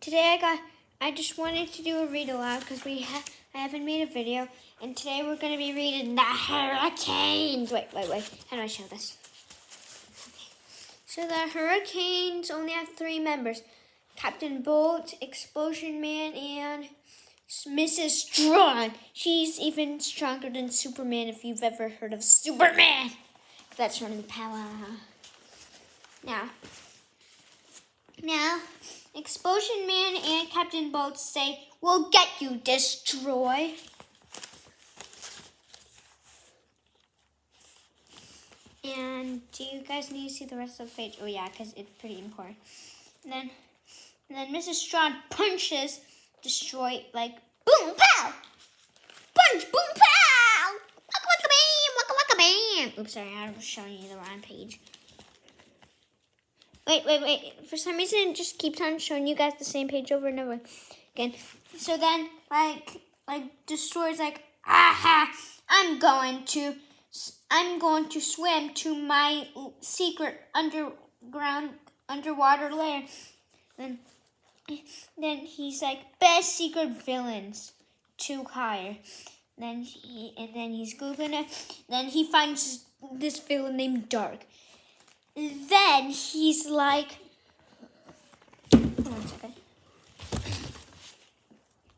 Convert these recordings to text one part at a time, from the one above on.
Today I just wanted to do a read aloud because I haven't made a video, and today we're going to be reading the hurricanes. Wait. How do I show this? Okay. So the hurricanes only have 3 members: Captain Bolt, Explosion Man, and Mrs. Strawn. She's even stronger than Superman if you've ever heard of Superman. That's running power. Now, Explosion Man and Captain Bolt say, "We'll get you, Destroy." And do you guys need to see the rest of the page? Oh yeah, because it's pretty important. And then Mrs. Strawn punches Destroy like boom pow, punch boom pow, waka waka bam, waka waka bam. Oops, sorry, I was showing you the wrong page. Wait. For some reason, it just keeps on showing you guys the same page over and over again. So then, like Destroy's like, aha! I'm going to swim to my secret underwater lair. Then he's like, best secret villains, 2 higher. Then he's googling it. Then he finds this villain named Dark. Then he's like, hold on a second.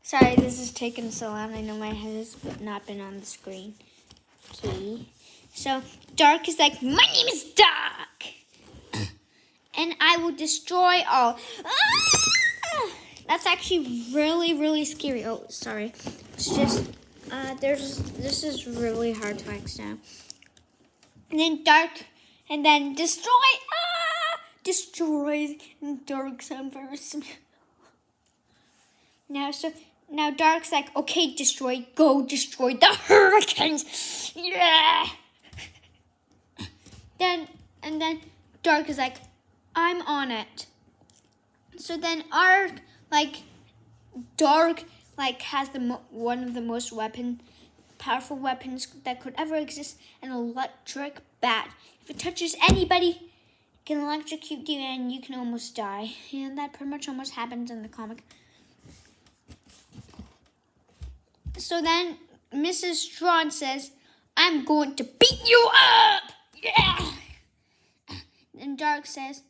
Sorry, this is taking so long. I know my head has not been on the screen. Okay. So Dark is like, my name is Dark, and I will destroy all. That's actually really, really scary. Oh, sorry. It's just this is really hard to understand. And then Dark. And then destroys Dark's universe. Now Dark's like, okay, Destroy, go destroy the hurricanes. Yeah. Then Dark is like, I'm on it. So then Dark has one of the most powerful weapons that could ever exist, an electric bat. If it touches anybody, it can electrocute you and you can almost die. And that pretty much almost happens in the comic. So then Mrs. Strawn says, I'm going to beat you up! Yeah! And Dark says,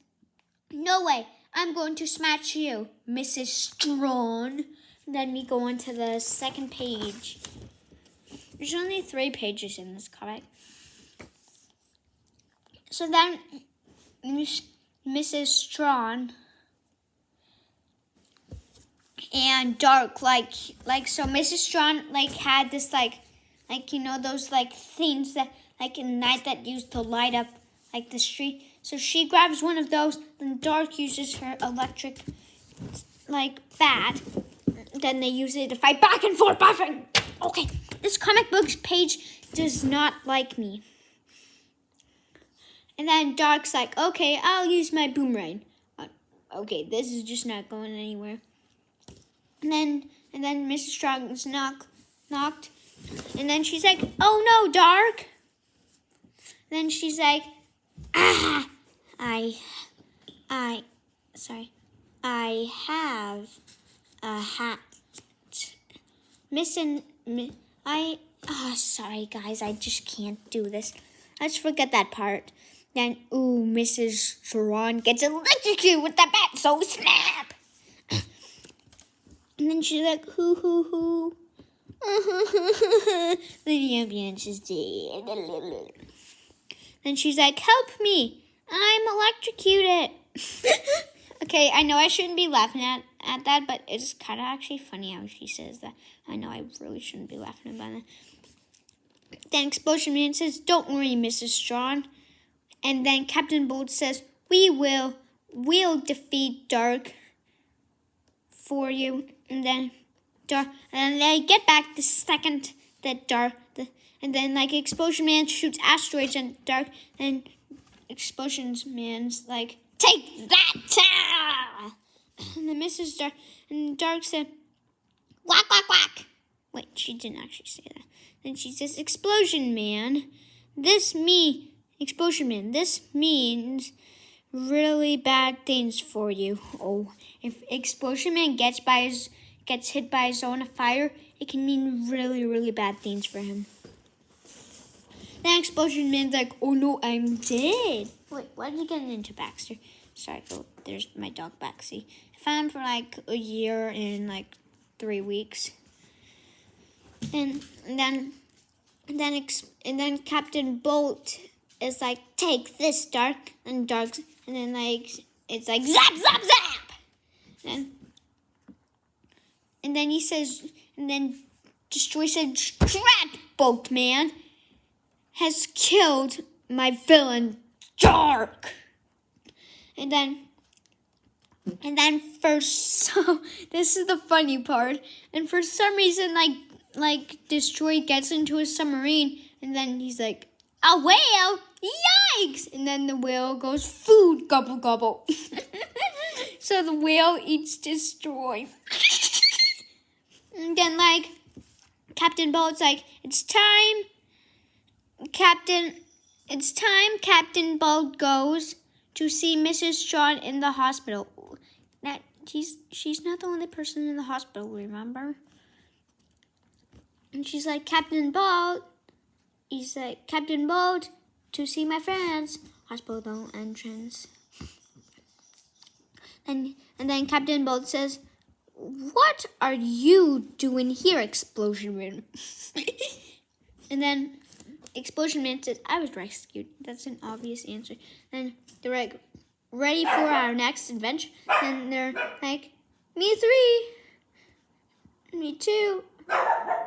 no way, I'm going to smash you, Mrs. Strawn. And then we go on to the second page. There's only 3 pages in this comic. So then Mrs. Strawn and Dark so Mrs. Strawn had this those things that in night that used to light up the street. So she grabs one of those, then Dark uses her electric bat. Then they use it to fight back and forth. Okay, this comic book page does not like me. And then Dark's like, okay, I'll use my boomerang. Okay, this is just not going anywhere. And then Mrs. Strong is knocked. And then she's like, oh no, Dark. Then she's like, I have a hat. Sorry guys, I just can't do this. Let's forget that part. Then, Mrs. Strawn gets electrocuted with that bat, so snap! And then she's like, hoo. The ambulance is dead. Then she's like, help me, I'm electrocuted. Okay, I know I shouldn't be laughing at that, but it's kind of actually funny how she says that. I know I really shouldn't be laughing about that. Then Explosion Man says, don't worry, Mrs. Strawn. And then Captain Bolt says, we'll defeat Dark for you. And then they get back the second that Dark, and then Explosion Man shoots asteroids at Dark, and Explosion Man's like, take that! And then Dark said, whack, whack, whack. Wait, she didn't actually say that. Then she says, Explosion Man, Explosion Man, this means really bad things for you. Oh, if Explosion Man gets hit by a zone of fire, it can mean really, really bad things for him. Then Explosion Man's like, oh no, I'm dead. Wait, what are you getting into, Baxter? Sorry, oh, there's my dog, Baxi. I found him for like a year and like 3 weeks. And then Captain Bolt is like, take this, Dark. And Dark's, and then like, it's like, zap, zap, zap. And then he says, and then Destroy said, Strat, Bolt-Man has killed my villain, Dark. And then so this is the funny part. And for some reason, like Destroy gets into a submarine, and then he's like, a whale? Yikes! And then the whale goes, food, gobble, gobble. So the whale eats Destroy. And then, like, Captain Bolt's like, it's time, Captain Bolt goes to see Mrs. John in the hospital. Now, she's not the only person in the hospital, remember? And she's like, Captain Bolt. He's like, Captain Bolt, to see my friends. Hospital entrance. And then Captain Bolt says, what are you doing here, Explosion Man? And then Explosion Man says, I was rescued. That's an obvious answer. Then they're like, ready for our next adventure? And they're like, me 3. Me 2.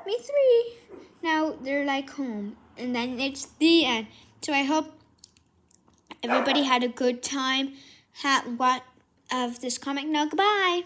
Me 3. Now they're like home. And then it's the end. So I hope everybody had a good time of this comic. Now, goodbye.